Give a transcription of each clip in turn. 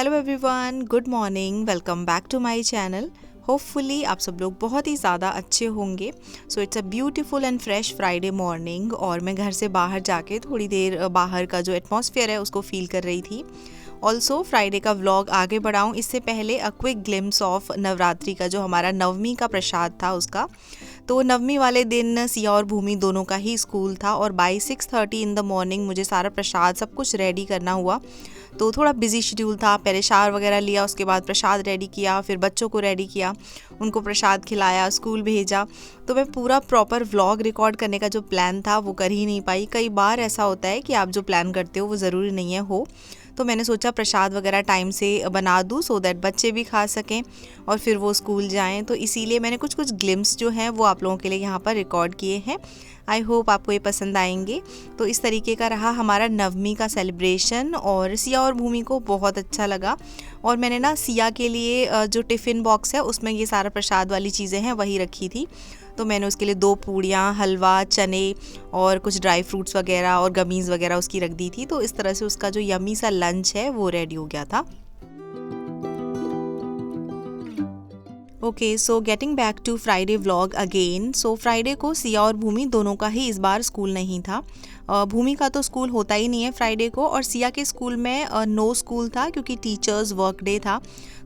Hello everyone, good morning, welcome back to my channel. Hopefully आप सब लोग बहुत ही ज़्यादा अच्छे होंगे। So it's a beautiful and fresh Friday morning और मैं घर से बाहर जाके थोड़ी देर बाहर का जो एटमॉस्फेयर है उसको फील कर रही थी। ऑल्सो फ्राइडे का व्लॉग आगे बढ़ाऊँ इससे पहले a quick glimpse of Navratri का जो हमारा नवमी का प्रसाद था उसका। तो नवमी वाले दिन सिया और भूमि दोनों का ही स्कूल था और बाय 6:30 इन द मॉर्निंग मुझे सारा प्रसाद सब कुछ रेडी करना हुआ। तो थोड़ा बिजी शेड्यूल था। पहले शावर वगैरह लिया, उसके बाद प्रसाद रेडी किया, फिर बच्चों को रेडी किया, उनको प्रसाद खिलाया, स्कूल भेजा। तो मैं पूरा प्रॉपर व्लॉग रिकॉर्ड करने का जो प्लान था वो कर ही नहीं पाई। कई बार ऐसा होता है कि आप जो प्लान करते हो वो ज़रूरी नहीं है हो। तो मैंने सोचा प्रसाद वगैरह टाइम से बना दूँ सो दैट बच्चे भी खा सकें और फिर वो स्कूल जाएं। तो इसीलिए मैंने कुछ कुछ ग्लिम्स जो हैं वो आप लोगों के लिए यहाँ पर रिकॉर्ड किए हैं। आई होप आपको ये पसंद आएंगे। तो इस तरीके का रहा हमारा नवमी का सेलिब्रेशन और सिया और भूमि को बहुत अच्छा लगा। और मैंने ना सिया के लिए जो टिफ़िन बॉक्स है उसमें ये सारा प्रसाद वाली चीज़ें हैं वही रखी थी। तो मैंने उसके लिए 2 पूड़ियाँ, हलवा, चने और कुछ ड्राई फ्रूट्स वगैरह और गमीज़ वगैरह उसकी रख दी थी। तो इस तरह से उसका जो यमी सा लंच है वो रेडी हो गया था। Okay, so getting back to Friday vlog again. So Friday को सिया और भूमि दोनों का ही इस बार स्कूल नहीं था। भूमि का तो स्कूल होता ही नहीं है फ्राइडे को और सिया के स्कूल में नो स्कूल था क्योंकि टीचर्स वर्क डे था।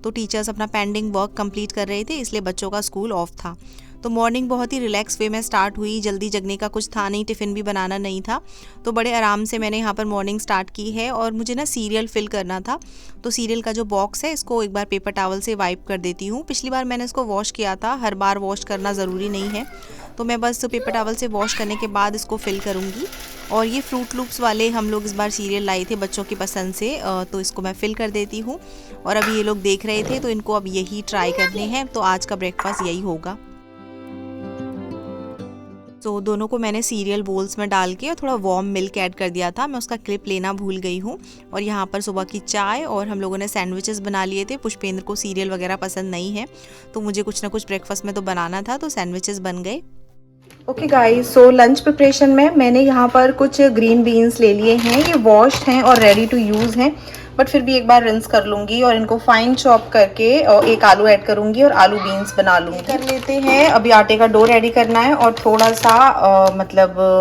तो टीचर्स अपना पेंडिंग वर्क कंप्लीट कर रहे थे, इसलिए बच्चों का स्कूल ऑफ था। तो मॉर्निंग बहुत ही रिलैक्स वे में स्टार्ट हुई। जल्दी जगने का कुछ था नहीं, टिफ़िन भी बनाना नहीं था। तो बड़े आराम से मैंने यहाँ पर मॉर्निंग स्टार्ट की है और मुझे ना सीरियल फिल करना था। तो सीरियल का जो बॉक्स है इसको एक बार पेपर टॉवल से वाइप कर देती हूँ। पिछली बार मैंने इसको वॉश किया था, हर बार वॉश करना ज़रूरी नहीं है। तो मैं बस पेपर टॉवल से वॉश करने के बाद इसको फिल करूँगी। और ये फ्रूट लूप्स वाले हम लोग इस बार सीरियल लाए थे बच्चों की पसंद से, तो इसको मैं फिल कर देती हूँ। और अभी ये लोग देख रहे थे तो इनको अब यही ट्राई करने हैं। तो आज का ब्रेकफास्ट यही होगा। तो दोनों को मैंने सीरियल बोल्स में डाल के और थोड़ा वार्म मिल्क ऐड कर दिया था। मैं उसका क्लिप लेना भूल गई हूँ। और यहाँ पर सुबह की चाय और हम लोगों ने सैंडविचेस बना लिए थे। पुष्पेंद्र को सीरियल वगैरह पसंद नहीं है तो मुझे कुछ ना कुछ ब्रेकफास्ट में तो बनाना था, तो सैंडविचेस बन गए। Okay guys, so lunch preparation में मैंने यहाँ पर कुछ ग्रीन बीन्स ले लिए हैं। ये वॉश्ड हैं और रेडी टू यूज़ हैं, बट फिर भी एक बार रिंस कर लूँगी और इनको फाइन चॉप करके और एक आलू ऐड करूँगी और आलू बीन्स बना लूँगी। कर लेते हैं। अभी आटे का डो रेडी करना है और थोड़ा सा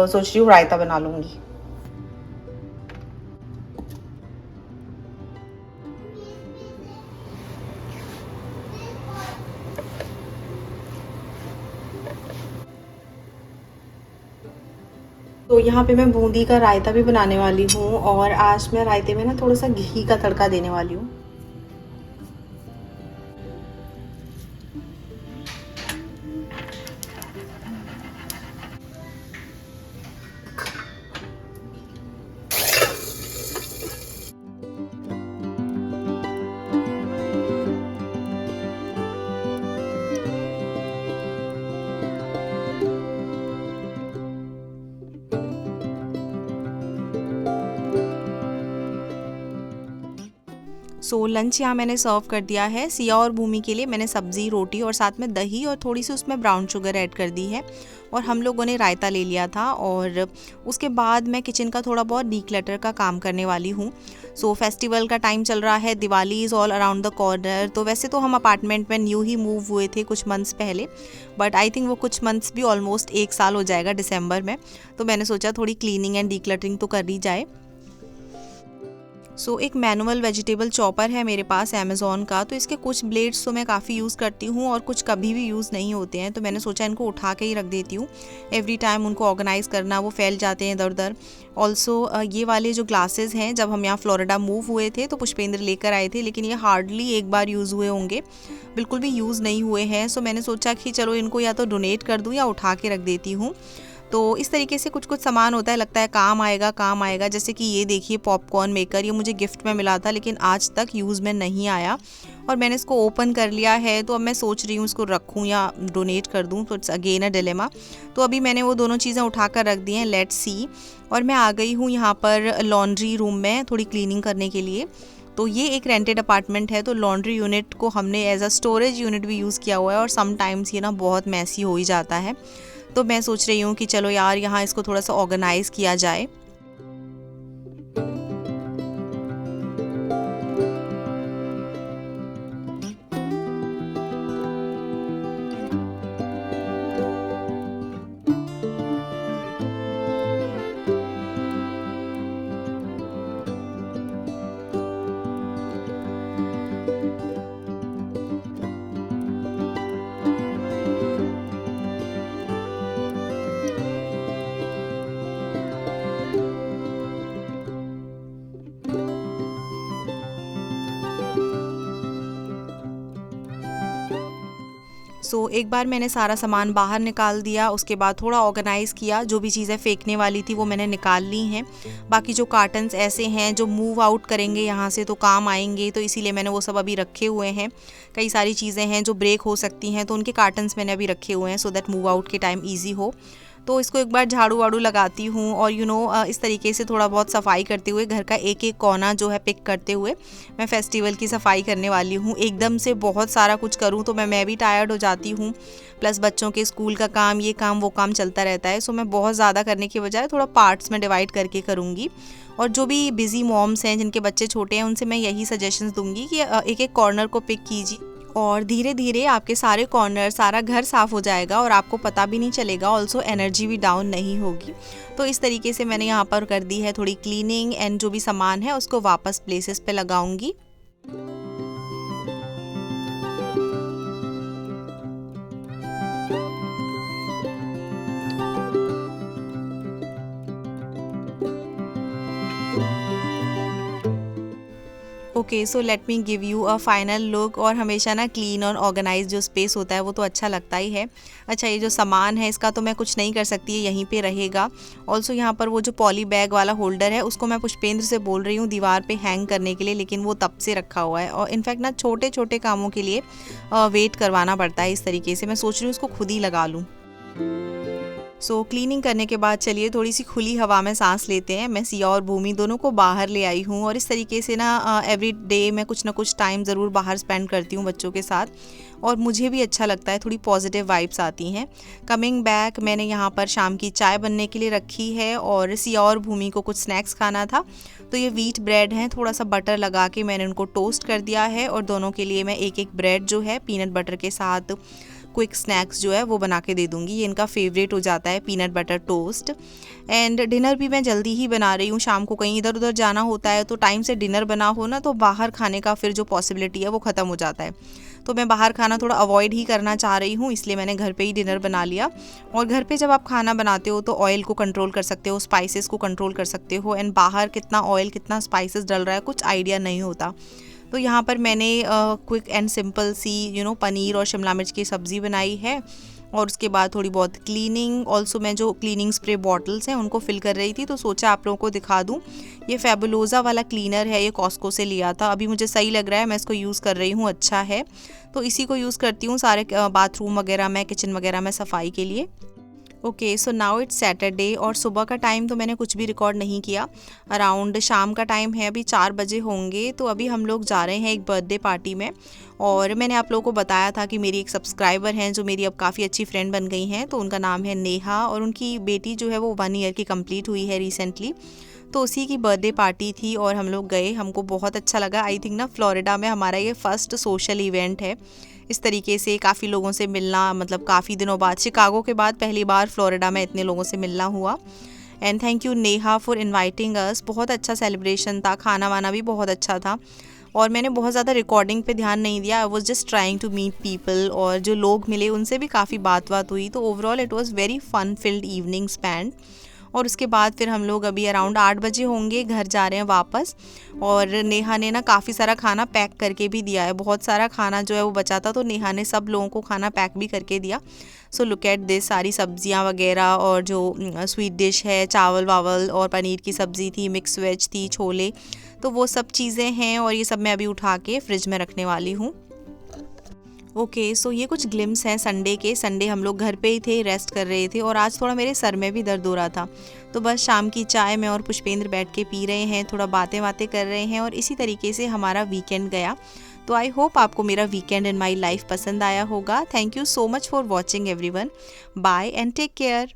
सोच रही हूँ रायता बना लूँगी। तो यहाँ पे मैं बूंदी का रायता भी बनाने वाली हूँ और आज मैं रायते में ना थोड़ा सा घी का तड़का देने वाली हूँ। सो लंच यहाँ मैंने सर्व कर दिया है। सिया और भूमि के लिए मैंने सब्ज़ी, रोटी और साथ में दही और थोड़ी सी उसमें ब्राउन शुगर ऐड कर दी है। और हम लोगों ने रायता ले लिया था और उसके बाद मैं किचन का थोड़ा बहुत डीक्लटर का काम करने वाली हूँ। सो फेस्टिवल का टाइम चल रहा है, Diwali is all around the corner. तो वैसे तो हम अपार्टमेंट में न्यू ही मूव हुए थे कुछ मंथ्स पहले, बट आई थिंक वो कुछ मंथ्स भी ऑलमोस्ट 1 साल हो जाएगा दिसंबर में। तो मैंने सोचा थोड़ी क्लीनिंग एंड डीक्लटरिंग तो कर ली जाए। सो एक मैनुअल वेजिटेबल चॉपर है मेरे पास अमेज़ॉन का। तो इसके कुछ ब्लेड्स तो मैं काफ़ी यूज़ करती हूँ और कुछ कभी भी यूज़ नहीं होते हैं, तो मैंने सोचा इनको उठा के ही रख देती हूँ। एवरी टाइम उनको ऑर्गेनाइज़ करना, वो फैल जाते हैं इधर उधर। ऑल्सो ये वाले जो ग्लासेस हैं जब हम यहाँ फ्लोरिडा मूव हुए थे तो पुष्पेंद्र लेकर आए थे, लेकिन ये हार्डली एक बार यूज़ हुए होंगे, बिल्कुल भी यूज़ नहीं हुए हैं। सो मैंने सोचा कि चलो इनको या तो डोनेट कर दूँ या उठा के रख देती हूँ। तो इस तरीके से कुछ कुछ सामान होता है, लगता है काम आएगा काम आएगा। जैसे कि ये देखिए पॉपकॉर्न मेकर, ये मुझे गिफ्ट में मिला था लेकिन आज तक यूज़ में नहीं आया और मैंने इसको ओपन कर लिया है। तो अब मैं सोच रही हूँ इसको रखूँ या डोनेट कर दूँ, तो इट्स अगेन अ डिलेमा। तो अभी मैंने वो दोनों चीज़ें उठा कर रख दी हैं, लेट्स सी। और मैं आ गई हूँ यहाँ पर लॉन्ड्री रूम में थोड़ी क्लीनिंग करने के लिए। तो ये एक रेंटेड अपार्टमेंट है, तो लॉन्ड्री यूनिट को हमने एज अ स्टोरेज यूनिट भी यूज़ किया हुआ है और समटाइम्स ये ना बहुत मैसी हो ही जाता है। तो मैं सोच रही हूँ कि चलो यार यहाँ इसको थोड़ा सा ऑर्गेनाइज़ किया जाए। सो एक बार मैंने सारा सामान बाहर निकाल दिया, उसके बाद थोड़ा ऑर्गेनाइज़ किया, जो भी चीज़ें फेंकने वाली थी वो मैंने निकाल ली हैं। बाकी जो कार्टन्स ऐसे हैं जो मूव आउट करेंगे यहाँ से तो काम आएंगे, तो इसीलिए मैंने वो सब अभी रखे हुए हैं। कई सारी चीज़ें हैं जो ब्रेक हो सकती हैं, तो उनके कार्टन्स मैंने अभी रखे हुए हैं सो दैट मूव आउट के टाइम ईजी हो। तो इसको एक बार झाड़ू वाड़ू लगाती हूँ और इस तरीके से थोड़ा बहुत सफाई करते हुए, घर का एक एक कोना जो है पिक करते हुए मैं फेस्टिवल की सफाई करने वाली हूँ। एकदम से बहुत सारा कुछ करूँ तो मैं भी टायर्ड हो जाती हूँ, प्लस बच्चों के स्कूल का काम, ये काम वो काम चलता रहता है। सो मैं बहुत ज़्यादा करने की बजाय थोड़ा पार्ट्स में डिवाइड करके करूँगी। और जो भी बिज़ी मॉम्स हैं जिनके बच्चे छोटे हैं उनसे मैं यही सजेशंस दूंगी कि एक एक कॉर्नर को पिक कीजिए और धीरे धीरे आपके सारे कॉर्नर, सारा घर साफ़ हो जाएगा और आपको पता भी नहीं चलेगा। ऑल्सो एनर्जी भी डाउन नहीं होगी। तो इस तरीके से मैंने यहाँ पर कर दी है थोड़ी क्लीनिंग एंड जो भी सामान है उसको वापस प्लेसेस पे लगाऊंगी। Okay, so let me give you a final look. और हमेशा ना क्लीन और ऑर्गेनाइज जो स्पेस होता है वो तो अच्छा लगता ही है। अच्छा, ये जो सामान है इसका तो मैं कुछ नहीं कर सकती, है यहीं पे रहेगा। ऑल्सो यहाँ पर वो जो पॉली बैग वाला होल्डर है उसको मैं पुष्पेंद्र से बोल रही हूँ दीवार पे हैंग करने के लिए, लेकिन वो तब से रखा हुआ है। और इनफैक्ट ना छोटे छोटे कामों के लिए वेट करवाना पड़ता है। इस तरीके से मैं सोच रही हूँ उसको खुद ही लगा लूँ। सो क्लीनिंग करने के बाद चलिए थोड़ी सी खुली हवा में सांस लेते हैं। मैं सिया और भूमि दोनों को बाहर ले आई हूँ और इस तरीके से ना एवरी डे मैं कुछ ना कुछ टाइम ज़रूर बाहर स्पेंड करती हूँ बच्चों के साथ और मुझे भी अच्छा लगता है, थोड़ी पॉजिटिव वाइब्स आती हैं। कमिंग बैक, मैंने यहाँ पर शाम की चाय बनने के लिए रखी है और सिया और भूमि को कुछ स्नैक्स खाना था, तो ये व्हीट ब्रेड हैं, थोड़ा सा बटर लगा के मैंने उनको टोस्ट कर दिया है और दोनों के लिए मैं एक एक ब्रेड जो है पीनट बटर के साथ क्विक स्नैक्स जो है वो बना के दे दूँगी। ये इनका फेवरेट हो जाता है peanut butter toast. And dinner भी मैं जल्दी ही बना रही हूँ। शाम को कहीं इधर उधर जाना होता है तो टाइम से डिनर बना हो ना तो बाहर खाने का फिर जो पॉसिबिलिटी है वो ख़त्म हो जाता है। तो मैं बाहर खाना थोड़ा अवॉइड ही करना चाह रही हूँ, इसलिए मैंने घर पे ही डिनर बना लिया। और घर पे जब आप खाना बनाते हो तो ऑयल को कंट्रोल कर सकते हो, स्पाइसेस को कंट्रोल कर सकते हो। एंड बाहर कितना ऑयल कितना स्पाइसेस डल रहा है कुछ आइडिया नहीं होता। तो यहाँ पर मैंने क्विक एंड सिंपल सी पनीर और शिमला मिर्च की सब्ज़ी बनाई है और उसके बाद थोड़ी बहुत क्लीनिंग। ऑल्सो मैं जो क्लीनिंग स्प्रे बॉटल्स हैं उनको फिल कर रही थी, तो सोचा आप लोगों को दिखा दूँ। ये फेबुलोज़ा वाला क्लीनर है, ये कॉस्को से लिया था, अभी मुझे सही लग रहा है, मैं इसको यूज़ कर रही हूँ, अच्छा है। तो इसी को यूज़ करती हूँ सारे बाथरूम वगैरह में, किचन वगैरह में सफाई के लिए। Okay, so now it's Saturday और सुबह का टाइम तो मैंने कुछ भी रिकॉर्ड नहीं किया। अराउंड शाम का टाइम है, अभी 4 बजे होंगे। तो अभी हम लोग जा रहे हैं एक बर्थडे पार्टी में और मैंने आप लोगों को बताया था कि मेरी एक सब्सक्राइबर हैं जो मेरी अब काफ़ी अच्छी फ्रेंड बन गई हैं। तो उनका नाम है नेहा और उनकी बेटी जो है वो 1 ईयर की कंप्लीट हुई है रिसेंटली। तो उसी की बर्थडे पार्टी थी और हम लोग गए, हमको बहुत अच्छा लगा। आई थिंक ना फ्लोरिडा में हमारा ये फर्स्ट सोशल इवेंट है, इस तरीके से काफ़ी लोगों से मिलना, मतलब काफ़ी दिनों बाद, शिकागो के बाद पहली बार फ्लोरिडा में इतने लोगों से मिलना हुआ। And thank you Neha for inviting us. बहुत अच्छा सेलिब्रेशन था, खाना वाना भी बहुत अच्छा था और मैंने बहुत ज़्यादा रिकॉर्डिंग पे ध्यान नहीं दिया। I was just trying to meet people और जो लोग मिले उनसे भी काफ़ी बात हुई। तो overall it was very fun filled evening spend. और उसके बाद फिर हम लोग अभी अराउंड 8 बजे होंगे घर जा रहे हैं वापस। और नेहा ने ना काफ़ी सारा खाना पैक करके भी दिया है, बहुत सारा खाना जो है वो बचा था तो नेहा ने सब लोगों को खाना पैक भी करके दिया। सो लुक एट दिस, सारी सब्जियां वगैरह और जो स्वीट डिश है, चावल वावल और पनीर की सब्ज़ी थी, मिक्स वेज थी, छोले, तो वो सब चीज़ें हैं और ये सब मैं अभी उठा के फ्रिज में रखने वाली हूँ। ओके, सो ये कुछ ग्लिम्स हैं संडे के। संडे हम लोग घर पे ही थे, रेस्ट कर रहे थे और आज थोड़ा मेरे सर में भी दर्द हो रहा था। तो बस शाम की चाय मैं और पुष्पेंद्र बैठ के पी रहे हैं, थोड़ा बातें बातें कर रहे हैं और इसी तरीके से हमारा वीकेंड गया। तो आई होप आपको मेरा वीकेंड इन माई लाइफ पसंद आया होगा। Thank you so much for watching everyone. Bye and take care.